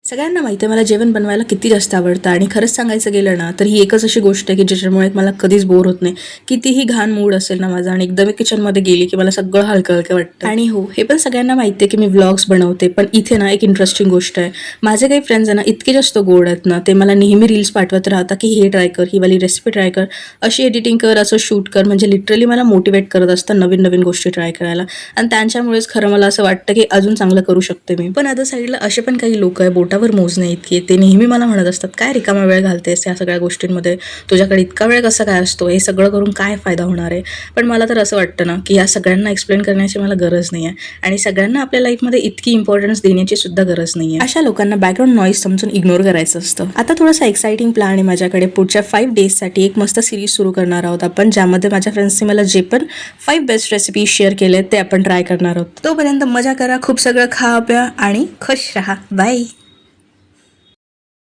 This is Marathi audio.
सगळ्यांना माहिती आहे मला जेवण बनवायला किती जास्त आवडतं आणि खरंच सांगायचं गेलं ना तर ही एकच अशी गोष्ट आहे की ज्याच्यामुळे मला कधीच बोर होत नाही. कितीही घाण मूड असेल ना माझा आणि एकदा मी किचनमध्ये गेली की मला सगळं हलकं हलकं वाटतं. आणि हो, हे पण सगळ्यांना माहिती आहे की मी व्लॉग्स बनवते, पण इथे ना एक इंटरेस्टिंग गोष्ट आहे. माझे काही फ्रेंड्स आहे ना इतके जास्त गोड आहेत ना, ते मला नेहमी रील्स पाठवत राहतात की हे ट्राय कर, ही वाली रेसिपी ट्राय कर, अशी एडिटिंग कर, असं शूट कर. म्हणजे लिटरली मला मोटिवेट करत असतात नवीन नवीन गोष्टी ट्राय करायला. आणि त्यांच्यामुळेच खरं मला असं वाटतं की अजून चांगलं करू शकते मी. पण अदर साईडला असे पण काही लोक आहे बोटावर मोजणे इतके, ते नेहमी मला म्हणत असतात काय रिकामा वेळ घालतेस या सगळ्या गोष्टींमध्ये, तुझ्याकडे इतका वेळ कसा काय असतो, हे सगळं करून काय फायदा होणार आहे. पण मला तर असं वाटतं ना की या सगळ्यांना एक्सप्लेन करण्याची मला गरज नाही आहे आणि सगळ्यांना आपल्या लाईफमध्ये इतकी इम्पॉर्टन्स देण्याची सुद्धा गरज नाही आहे. अशा लोकांना बॅकग्राऊंड नॉईज समजून इग्नोर करायचं असतं. आता थोडंसं एक्साइटिंग प्लॅन आहे माझ्याकडे. पुढच्या 5 डेजसाठी एक मस्त सिरीज सुरू करणार आहोत आपण, ज्यामध्ये माझ्या फ्रेंड्सने मला जे पण 5 बेस्ट रेसिपी शेअर केले ते आपण ट्राय करणार आहोत. तोपर्यंत मजा करा, खूप सगळं खा प्या आणि खुश राहा. बाय.